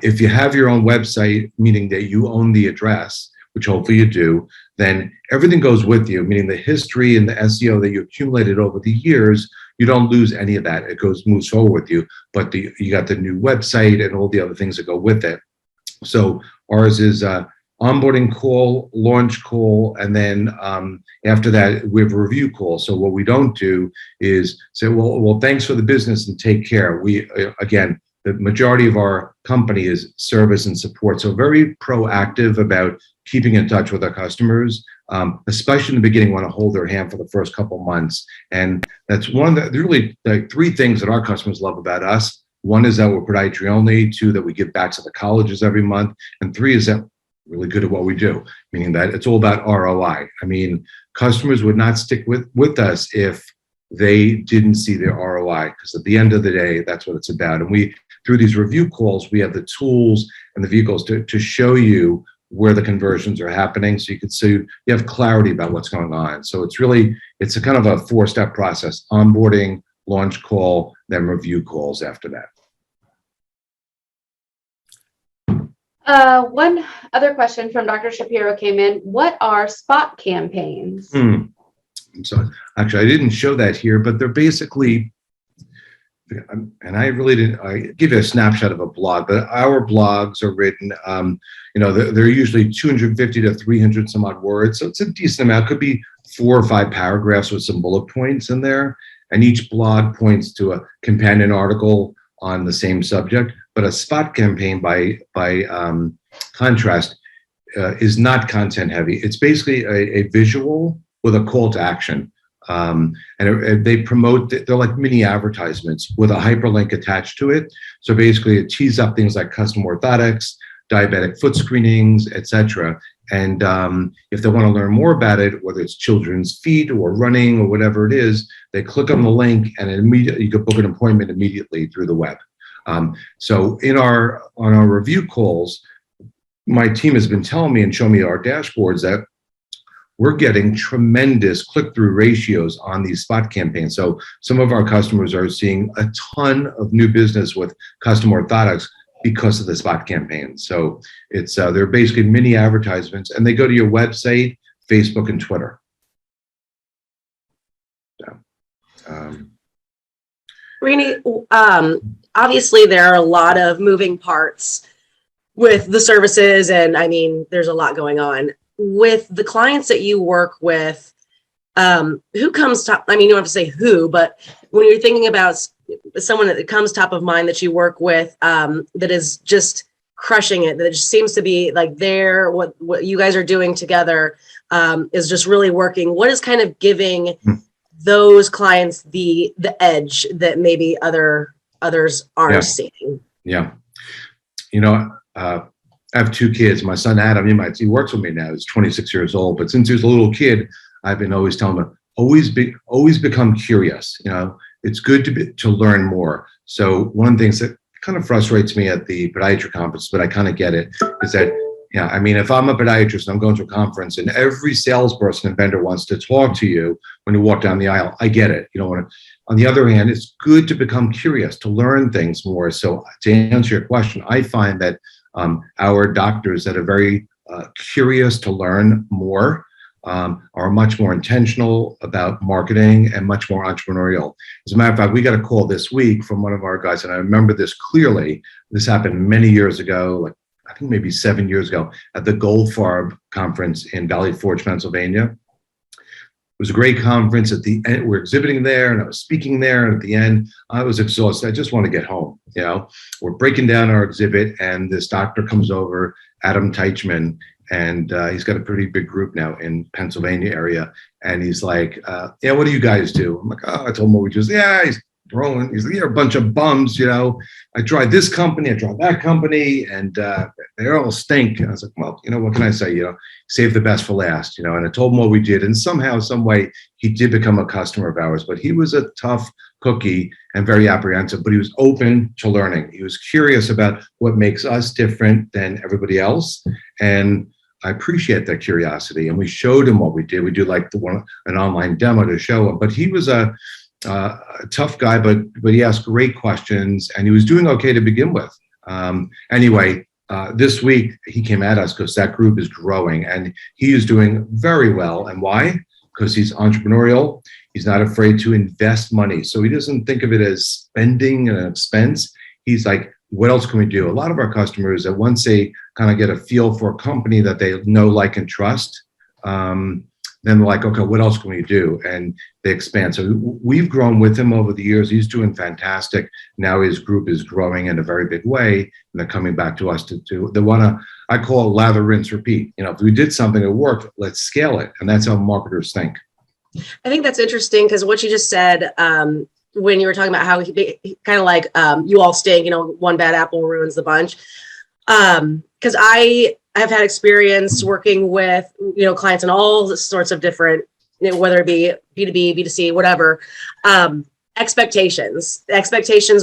If you have your own website, meaning that you own the address, which hopefully you do, then everything goes with you, meaning the history and the SEO that you accumulated over the years, you don't lose any of that. It moves forward with you, but you got the new website and all the other things that go with it. So ours is onboarding call, launch call, and then after that, we have a review call. So what we don't do is say, well, thanks for the business and take care. We, again, the majority of our company is service and support. So very proactive about keeping in touch with our customers, especially in the beginning, want to hold their hand for the first couple months. And that's one of the really like 3 things that our customers love about us. 1 is that we're podiatry only, 2, that we give back to the colleges every month, and 3 is that we're really good at what we do, meaning that it's all about ROI. I mean, customers would not stick with us if they didn't see their ROI, because at the end of the day, that's what it's about. And we, through these review calls, we have the tools and the vehicles to show you where the conversions are happening, so you can see, you have clarity about what's going on. So it's a kind of a 4-step process: onboarding, launch call, then review calls after that. One other question from Dr. Shapiro came in. What are spot campaigns? So actually, I didn't show that here, but they're basically, and I give you a snapshot of a blog, but our blogs are written, they're usually 250 to 300 some odd words. So it's a decent amount. It could be 4 or 5 paragraphs with some bullet points in there. And each blog points to a companion article on the same subject. But a spot campaign, by contrast, is not content heavy. It's basically a visual with a call to action. And they promote, they're like mini advertisements with a hyperlink attached to it. So basically it tees up things like custom orthotics, diabetic foot screenings, etc. And if they want to learn more about it, whether it's children's feet or running or whatever it is, they click on the link and immediately you can book an appointment immediately through the web. So on our review calls, my team has been telling me and showing me our dashboards that we're getting tremendous click-through ratios on these spot campaigns. So some of our customers are seeing a ton of new business with custom orthotics because of the spot campaign. So it's they're basically mini advertisements, and they go to your website, Facebook, and Twitter. So, Rini, obviously there are a lot of moving parts with the services, and I mean, there's a lot going on. With the clients that you work with, who comes top? I mean, you don't have to say who, but when you're thinking about someone that comes top of mind that you work with, that is just crushing it, that just seems to be like what you guys are doing together is just really working. What is kind of giving those clients the edge that maybe others aren't seeing? Yeah. I have 2 kids. My son, Adam, he works with me now. He's 26 years old. But since he was a little kid, I've been always telling him, always become curious. It's good to learn more. So one of the things that kind of frustrates me at the podiatry conference, but I kind of get it, is that, yeah, I mean, if I'm a podiatrist and I'm going to a conference and every salesperson and vendor wants to talk to you when you walk down the aisle, I get it. You don't want to. On the other hand, it's good to become curious, to learn things more. So to answer your question, I find that our doctors that are very curious to learn more are much more intentional about marketing and much more entrepreneurial. As a matter of fact, we got a call this week from one of our guys, and I remember this clearly. This happened many years ago, like I think maybe 7 years ago, at the Goldfarb conference in Valley Forge, Pennsylvania. It was a great conference. At the end, we're exhibiting there, and I was speaking there. And at the end, I was exhausted. I just want to get home. You know, we're breaking down our exhibit, and this doctor comes over, Adam Teichman, and he's got a pretty big group now in Pennsylvania area. And he's like, "Yeah, what do you guys do?" I'm like, "Oh," I told him what we do. Yeah, he's throwing. He's like, "You're a bunch of bums, you know. I tried this company, I tried that company, and they all stink." And I was like, "Well, you know, what can I say? You know, save the best for last, you know." And I told him what we did, and somehow, some way, he did become a customer of ours. But he was a tough cookie and very apprehensive, but he was open to learning. He was curious about what makes us different than everybody else, and I appreciate that curiosity. And we showed him what we did. We do like an online demo to show him. But he was a tough guy, but he asked great questions, and he was doing okay to begin with. Anyway, this week he came at us because that group is growing, and he is doing very well. And why? Because he's entrepreneurial. He's not afraid to invest money. So he doesn't think of it as spending an expense. He's like, what else can we do? A lot of our customers, that once they kind of get a feel for a company that they know, like, and trust, then they're like, okay, what else can we do? And they expand. So we've grown with him over the years. He's doing fantastic. Now his group is growing in a very big way, and they're coming back to us they want to, I call it lather, rinse, repeat. You know, if we did something that worked, let's scale it. And that's how marketers think. I think that's interesting, because what you just said, when you were talking about how he kind of like, you all stink, you know, one bad apple ruins the bunch. Because I've had experience working with, you know, clients in all sorts of different, you know, whether it be B2B, B2C, whatever. Expectations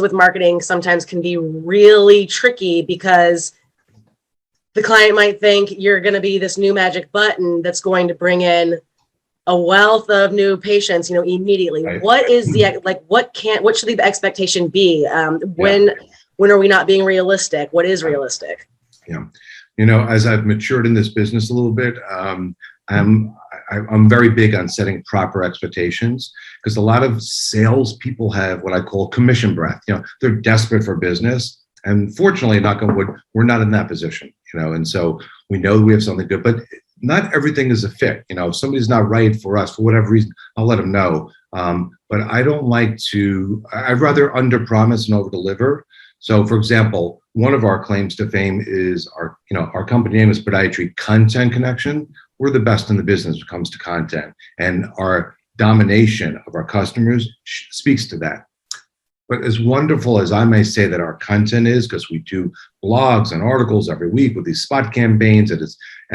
with marketing sometimes can be really tricky, because the client might think you're going to be this new magic button that's going to bring in a wealth of new patients, you know, immediately. Right. What is the, like, what should the expectation be? When are we not being realistic? What is realistic? Yeah. You know, as I've matured in this business a little bit, I'm very big on setting proper expectations, because a lot of salespeople have what I call commission breath. You know, they're desperate for business, and fortunately, knock on wood, we're not in that position. You know, and so we know we have something good, but not everything is a fit. You know, if somebody's not right for us for whatever reason, I'll let them know. But I don't like to. I'd rather under-promise and over-deliver. So, for example, one of our claims to fame is our company name is Podiatry Content Connection. We're the best in the business when it comes to content, and our domination of our customers speaks to that. But as wonderful as I may say that our content is, because we do blogs and articles every week with these spot campaigns, and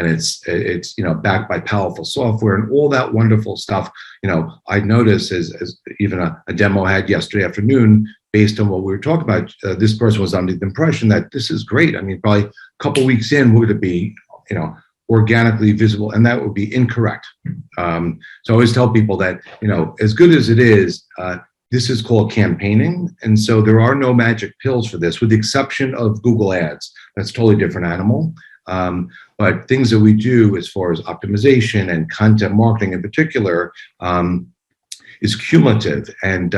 it's you know, backed by powerful software and all that wonderful stuff. You know, I noticed as even a demo I had yesterday afternoon, based on what we were talking about, this person was under the impression that this is great. I mean, probably a couple weeks in, we're going to be, you know, organically visible, and that would be incorrect. So I always tell people that, you know, as good as it is, this is called campaigning. And so there are no magic pills for this, with the exception of Google Ads. That's a totally different animal. But things that we do as far as optimization and content marketing in particular is cumulative. And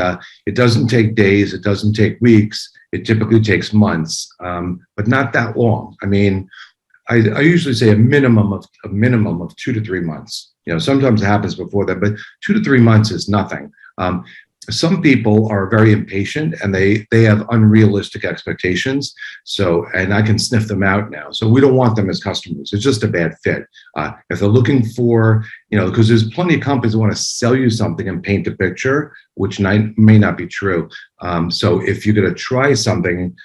it doesn't take days, it doesn't take weeks, it typically takes months, but not that long. I mean, I usually say a minimum of 2 to 3 months. You know, sometimes it happens before that, but 2 to 3 months is nothing. Some people are very impatient, and they have unrealistic expectations. So, and I can sniff them out now. So we don't want them as customers. It's just a bad fit. If they're looking for, you know, because there's plenty of companies that want to sell you something and paint a picture, which may not be true. So if you're going to try something,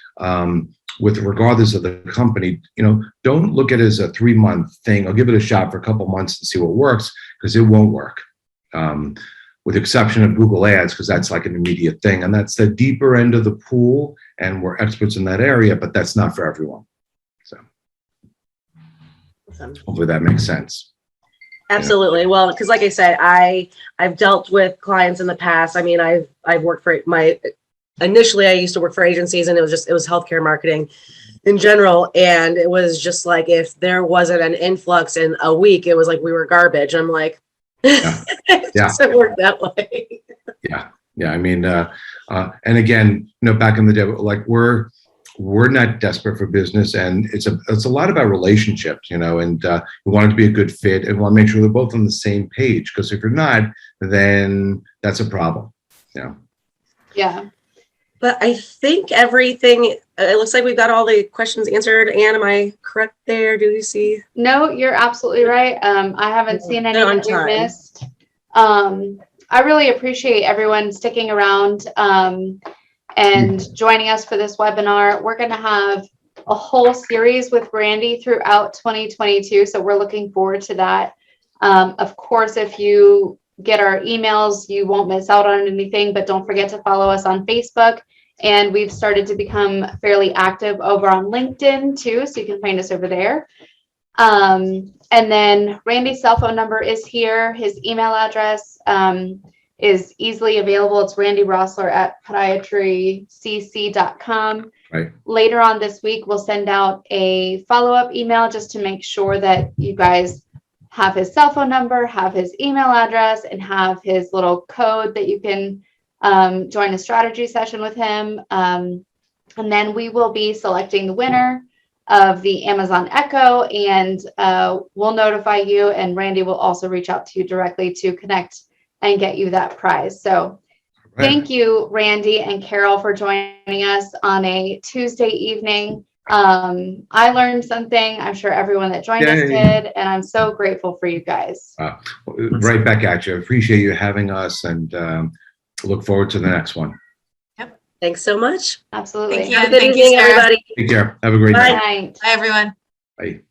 with regardless of the company, you know, don't look at it as a 3-month thing. I'll give it a shot for a couple months and see what works, because it won't work. with the exception of Google Ads, because that's like an immediate thing. And that's the deeper end of the pool, and we're experts in that area, but that's not for everyone. So hopefully that makes sense. Absolutely. Well, because like I said, I've dealt with clients in the past. I mean, I've worked for initially I used to work for agencies, and it was healthcare marketing in general. And it was just like, if there wasn't an influx in a week, it was like we were garbage. I'm like, it doesn't work that way. Yeah. I mean, and again, back in the day, like we're not desperate for business, and it's a lot about relationships, and we want it to be a good fit, and want to make sure they're both on the same page. Because if you're not, then that's a problem. Yeah. But I think everything, it looks like we've got all the questions answered. Anne, am I correct there? Do you see? No, you're absolutely right. I haven't seen any that we missed. I really appreciate everyone sticking around and joining us for this webinar. We're going to have a whole series with Randy throughout 2022, so we're looking forward to that. Of course, if you get our emails, you won't miss out on anything, but don't forget to follow us on Facebook. And we've started to become fairly active over on LinkedIn too, so you can find us over there. And then Randy's cell phone number is here. His email address is easily available. It's randyrossler@podiatrycc.com. Right. Later on this week, we'll send out a follow-up email just to make sure that you guys have his cell phone number, have his email address, and have his little code that you can join a strategy session with him. And then we will be selecting the winner of the Amazon Echo, and we'll notify you, and Randy will also reach out to you directly to connect and get you that prize. So thank you, Randy and Carol, for joining us on a Tuesday evening. I learned something. I'm sure everyone that joined us did, and I'm so grateful for you guys. Right back at you. I appreciate you having us, and look forward to the next one. Yep. Thanks so much. Absolutely. Thank you. Have a good evening, everybody. Take care. Have a great Bye. night. Bye, everyone. Bye.